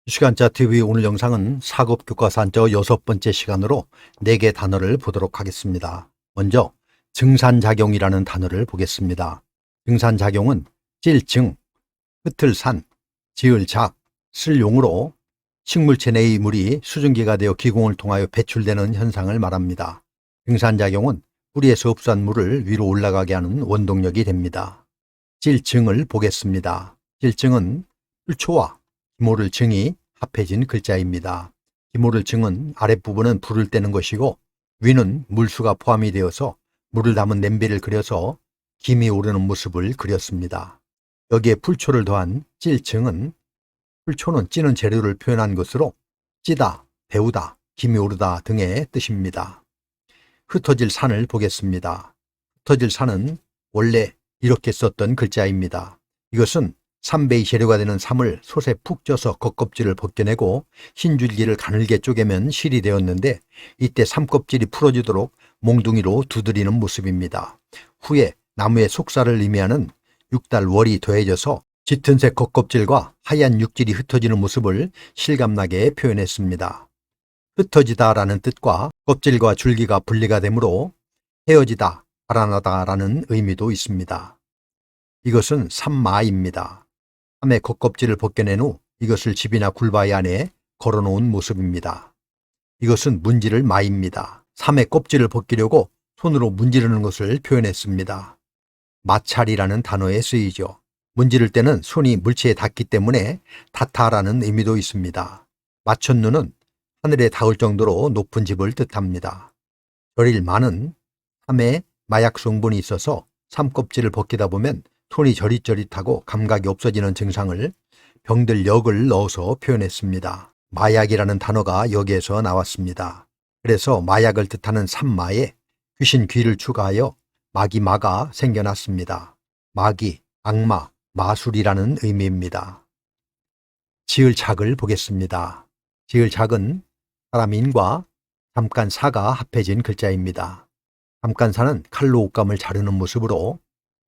시간자 TV 오늘 영상은 사급 교과서 한자 6번째 시간으로 4개 단어를 보도록 하겠습니다. 먼저 증산작용이라는 단어를 보겠습니다. 증산작용은 찔증, 흩을 산, 지을 작, 쓸 용으로 식물체 내의 물이 수증기가 되어 기공을 통하여 배출되는 현상을 말합니다. 증산작용은 뿌리에서 흡수한 물을 위로 올라가게 하는 원동력이 됩니다. 찔증을 보겠습니다. 찔증은 풀초와 기모를 증이 합해진 글자입니다. 기모를 증은 아랫부분은 불을 떼는 것이고 위는 물수가 포함이 되어서 물을 담은 냄비를 그려서 김이 오르는 모습을 그렸습니다. 여기에 풀초를 더한 찔증은 풀초는 찌는 재료를 표현한 것으로 찌다, 데우다, 김이 오르다 등의 뜻입니다. 흩어질 산을 보겠습니다. 흩어질 산은 원래 이렇게 썼던 글자입니다. 이것은 삼배의 재료가 되는 삼을 솥에 푹 쪄서 겉껍질을 벗겨내고 흰 줄기를 가늘게 쪼개면 실이 되었는데 이때 삼껍질이 풀어지도록 몽둥이로 두드리는 모습입니다. 후에 나무의 속살을 의미하는 육달월이 더해져서 짙은 색 겉껍질과 하얀 육질이 흩어지는 모습을 실감나게 표현했습니다. 흩어지다라는 뜻과 껍질과 줄기가 분리가 되므로 헤어지다, 달아나다라는 의미도 있습니다. 이것은 삼마입니다. 삼의 겉껍질을 벗겨낸 후 이것을 집이나 굴바위 안에 걸어놓은 모습입니다. 이것은 문지를 마입니다. 삼의 껍질을 벗기려고 손으로 문지르는 것을 표현했습니다. 마찰이라는 단어에 쓰이죠. 문지를 때는 손이 물체에 닿기 때문에 닿다라는 의미도 있습니다. 마천루는 하늘에 닿을 정도로 높은 집을 뜻합니다. 절일 마는 삼에 마약 성분이 있어서 삼 껍질을 벗기다 보면 손이 저릿저릿하고 감각이 없어지는 증상을 병들 역을 넣어서 표현했습니다. 마약이라는 단어가 여기에서 나왔습니다. 그래서 마약을 뜻하는 삼마에 귀신 귀를 추가하여 마기마가 생겨났습니다. 마기, 악마, 마술이라는 의미입니다. 지을작을 보겠습니다. 지을작은 사람인과 잠깐사가 합해진 글자입니다. 잠깐사는 칼로 옷감을 자르는 모습으로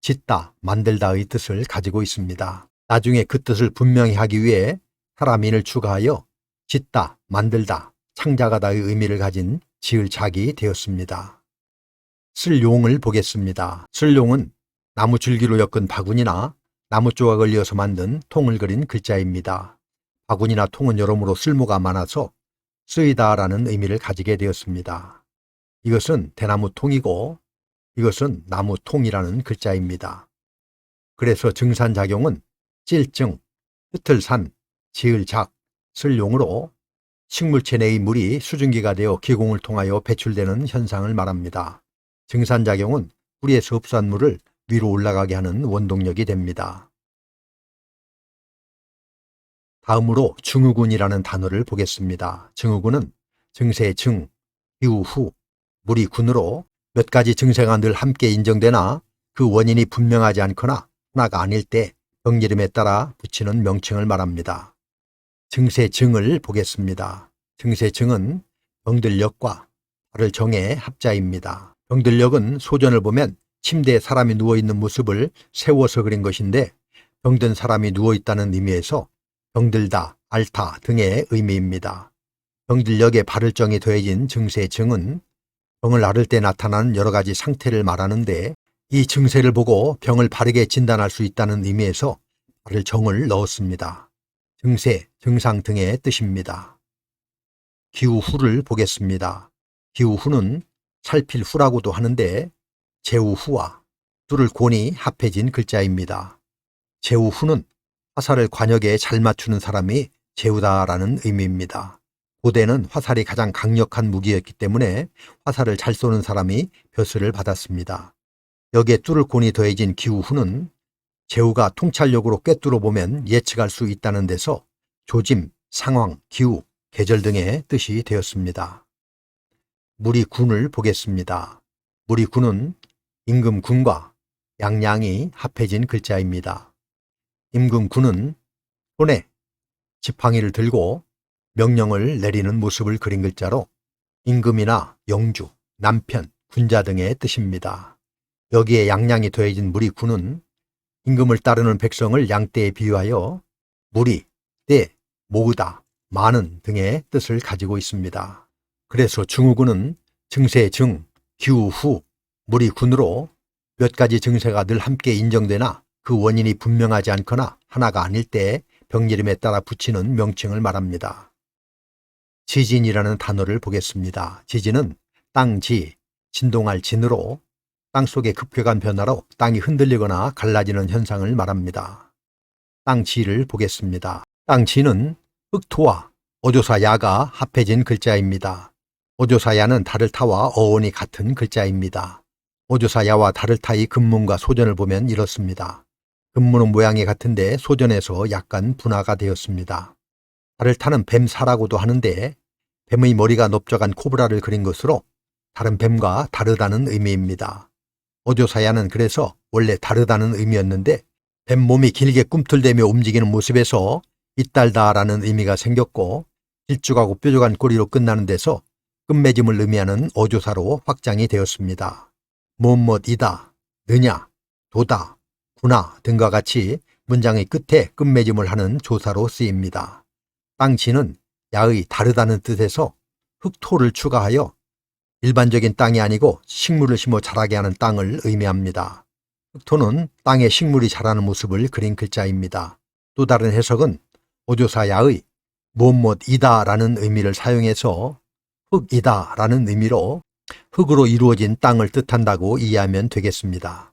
짓다, 만들다의 뜻을 가지고 있습니다. 나중에 그 뜻을 분명히 하기 위해 사람인을 추가하여 짓다, 만들다, 창작하다의 의미를 가진 지을작이 되었습니다. 쓸 용을 보겠습니다. 쓸 용은 나무 줄기로 엮은 바구니나 나무 조각을 이어서 만든 통을 그린 글자입니다. 바구니나 통은 여러모로 쓸모가 많아서 쓰이다라는 의미를 가지게 되었습니다. 이것은 대나무 통이고 이것은 나무통이라는 글자입니다. 그래서 증산작용은 찔증, 흩을 산, 지을 작, 쓸 용으로 식물체 내의 물이 수증기가 되어 기공을 통하여 배출되는 현상을 말합니다. 증산작용은 뿌리에서 흡수한 물을 위로 올라가게 하는 원동력이 됩니다. 다음으로 증후군이라는 단어를 보겠습니다. 증후군은 증세의 증, 기후 후, 물이 군으로 몇 가지 증세가 늘 함께 인정되나 그 원인이 분명하지 않거나 하나가 아닐 때 병이름에 따라 붙이는 명칭을 말합니다. 증세증을 보겠습니다. 증세증은 병들역과 발을 정의 합자입니다. 병들역은 소전을 보면 침대에 사람이 누워있는 모습을 세워서 그린 것인데 병든 사람이 누워있다는 의미에서 병들다, 앓다 등의 의미입니다. 병들역에 발을 정이 더해진 증세증은 병을 앓을 때 나타나는 여러 가지 상태를 말하는데 이 증세를 보고 병을 바르게 진단할 수 있다는 의미에서 발을 정을 넣었습니다. 증세, 증상 등의 뜻입니다. 기후 후를 보겠습니다. 기후 후는 살필 후라고도 하는데 제후 후와 둘을 곤이 합해진 글자입니다. 제후 후는 화살을 관역에 잘 맞추는 사람이 제후다라는 의미입니다. 고대는 화살이 가장 강력한 무기였기 때문에 화살을 잘 쏘는 사람이 벼슬을 받았습니다. 여기에 뚫을 곤이 더해진 기후 후는 제후가 통찰력으로 꿰뚫어 보면 예측할 수 있다는 데서 조짐, 상황, 기후, 계절 등의 뜻이 되었습니다. 물이 군을 보겠습니다. 물이 군은 임금 군과 양양이 합해진 글자입니다. 임금 군은 손에 지팡이를 들고 명령을 내리는 모습을 그린 글자로 임금이나 영주, 남편, 군자 등의 뜻입니다. 여기에 양양이 더해진 물이 군은 임금을 따르는 백성을 양떼에 비유하여 물이, 떼, 모으다, 많은 등의 뜻을 가지고 있습니다. 그래서 증후군은 증세 증, 기후 후, 물이 군으로 몇 가지 증세가 늘 함께 인정되나 그 원인이 분명하지 않거나 하나가 아닐 때 병이름에 따라 붙이는 명칭을 말합니다. 지진이라는 단어를 보겠습니다. 지진은 땅지, 진동할 진으로 땅속의 급격한 변화로 땅이 흔들리거나 갈라지는 현상을 말합니다. 땅지를 보겠습니다. 땅지는 흑토와 어조사 야가 합해진 글자입니다. 어조사 야는 다를타와 어원이 같은 글자입니다. 어조사 야와 다를타의 근문과 소전을 보면 이렇습니다. 근문은 모양이 같은데 소전에서 약간 분화가 되었습니다. 다를타는 뱀사라고도 하는데 뱀의 머리가 넓적한 코브라를 그린 것으로 다른 뱀과 다르다는 의미입니다. 어조사야는 그래서 원래 다르다는 의미였는데 뱀 몸이 길게 꿈틀대며 움직이는 모습에서 잇달다라는 의미가 생겼고 길쭉하고 뾰족한 꼬리로 끝나는 데서 끝맺음을 의미하는 어조사로 확장이 되었습니다. 무엇이다, 느냐, 도다, 구나 등과 같이 문장의 끝에 끝맺음을 하는 조사로 쓰입니다. 땅지는 야의 다르다는 뜻에서 흑토를 추가하여 일반적인 땅이 아니고 식물을 심어 자라게 하는 땅을 의미합니다. 흑토는 땅에 식물이 자라는 모습을 그린 글자입니다. 또 다른 해석은 어조사야의 무엇이다라는 의미를 사용해서 흙이다라는 의미로 흙으로 이루어진 땅을 뜻한다고 이해하면 되겠습니다.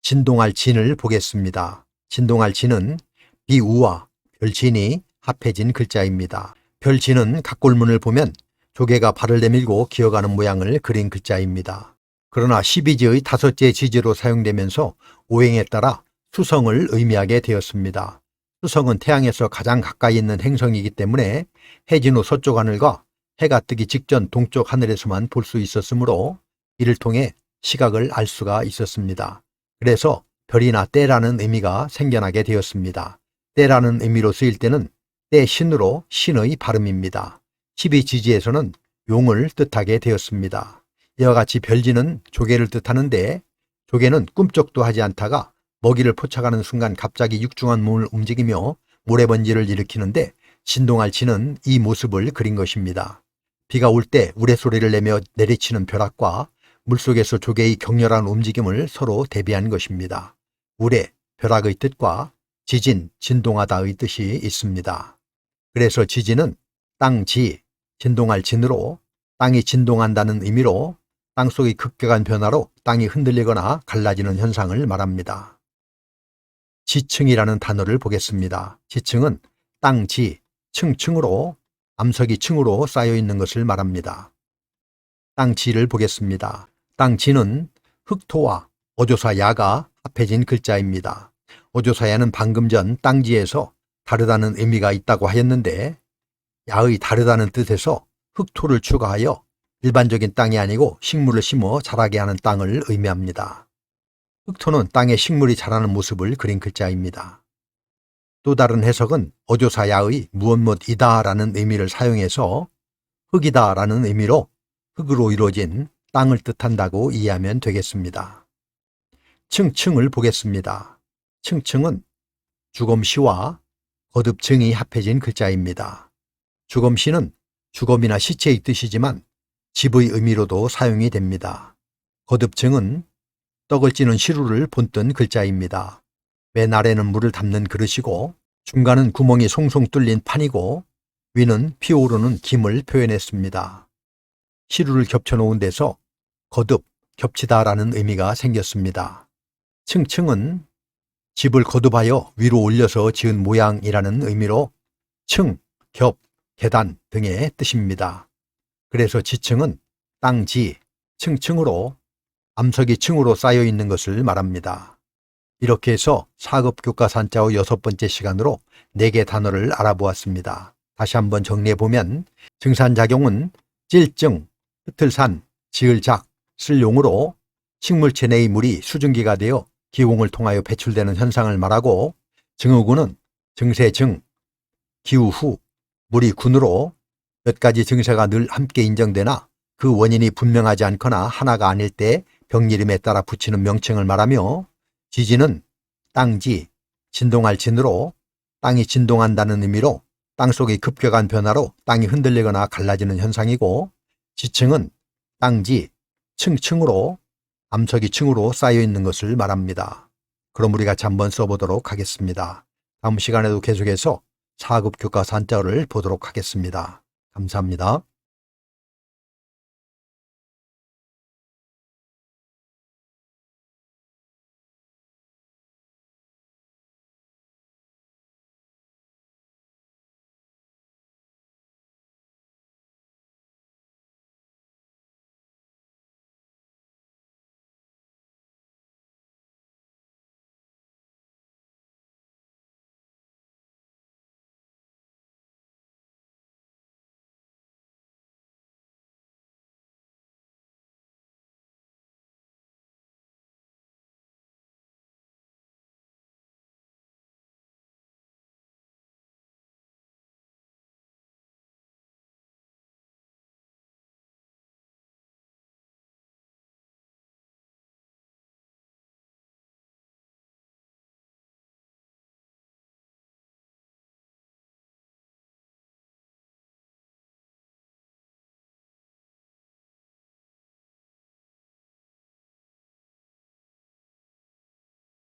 진동할 진을 보겠습니다. 진동할 진은 비우와 별진이 합해진 글자입니다. 별진은 각골문을 보면 조개가 발을 내밀고 기어가는 모양을 그린 글자입니다. 그러나 12지의 다섯째 지지로 사용되면서 오행에 따라 수성을 의미하게 되었습니다. 수성은 태양에서 가장 가까이 있는 행성이기 때문에 해진 후 서쪽 하늘과 해가 뜨기 직전 동쪽 하늘에서만 볼 수 있었으므로 이를 통해 시각을 알 수가 있었습니다. 그래서 별이나 때라는 의미가 생겨나게 되었습니다. 때라는 의미로 쓰일 때는 때신으로 신의 발음입니다. 12지지에서는 용을 뜻하게 되었습니다. 이와 같이 별지는 조개를 뜻하는데 조개는 꿈쩍도 하지 않다가 먹이를 포착하는 순간 갑자기 육중한 몸을 움직이며 모래번지를 일으키는데 진동할 지는 이 모습을 그린 것입니다. 비가 올 때 우레소리를 내며 내리치는 벼락과 물속에서 조개의 격렬한 움직임을 서로 대비한 것입니다. 우레, 벼락의 뜻과 지진, 진동하다의 뜻이 있습니다. 그래서 지진은 땅지, 진동할 진으로 땅이 진동한다는 의미로 땅속의 급격한 변화로 땅이 흔들리거나 갈라지는 현상을 말합니다. 지층이라는 단어를 보겠습니다. 지층은 땅지, 층층으로 암석이 층으로 쌓여 있는 것을 말합니다. 땅지를 보겠습니다. 땅지는 흑토와 어조사 야가 합해진 글자입니다. 어조사 야는 방금 전 땅지에서 다르다는 의미가 있다고 하였는데 야의 다르다는 뜻에서 흑토를 추가하여 일반적인 땅이 아니고 식물을 심어 자라게 하는 땅을 의미합니다. 흑토는 땅에 식물이 자라는 모습을 그린 글자입니다. 또 다른 해석은 어조사 야의 무엇이다라는 의미를 사용해서 흙이다라는 의미로 흙으로 이루어진 땅을 뜻한다고 이해하면 되겠습니다. 층층을 보겠습니다. 층층은 주검시와 거듭증이 합해진 글자입니다. 주검시는 주검이나 시체의 뜻이지만 집의 의미로도 사용이 됩니다. 거듭증은 떡을 찌는 시루를 본뜬 글자입니다. 맨 아래는 물을 담는 그릇이고 중간은 구멍이 송송 뚫린 판이고 위는 피오르는 김을 표현했습니다. 시루를 겹쳐놓은 데서 거듭, 겹치다라는 의미가 생겼습니다. 층층은 집을 거듭하여 위로 올려서 지은 모양이라는 의미로 층, 겹, 계단 등의 뜻입니다. 그래서 지층은 땅지, 층층으로 암석이 층으로 쌓여 있는 것을 말합니다. 이렇게 해서 4급 교과서 한자어 6번째 시간으로 4개 단어를 알아보았습니다. 다시 한번 정리해보면 증산작용은 찔증, 흩을산, 지을작, 쓸 용으로 식물체 내의 물이 수증기가 되어 기공을 통하여 배출되는 현상을 말하고 증후군은 증세증, 기후 후, 물이 군으로 몇 가지 증세가 늘 함께 인정되나 그 원인이 분명하지 않거나 하나가 아닐 때 병이름에 따라 붙이는 명칭을 말하며 지진은 땅지, 진동할 진으로 땅이 진동한다는 의미로 땅속의 급격한 변화로 땅이 흔들리거나 갈라지는 현상이고, 지층은 땅지, 층층으로, 암석이 층으로 쌓여 있는 것을 말합니다. 그럼 우리 같이 한번 써보도록 하겠습니다. 다음 시간에도 계속해서 4급 교과서 한자어를 보도록 하겠습니다. 감사합니다.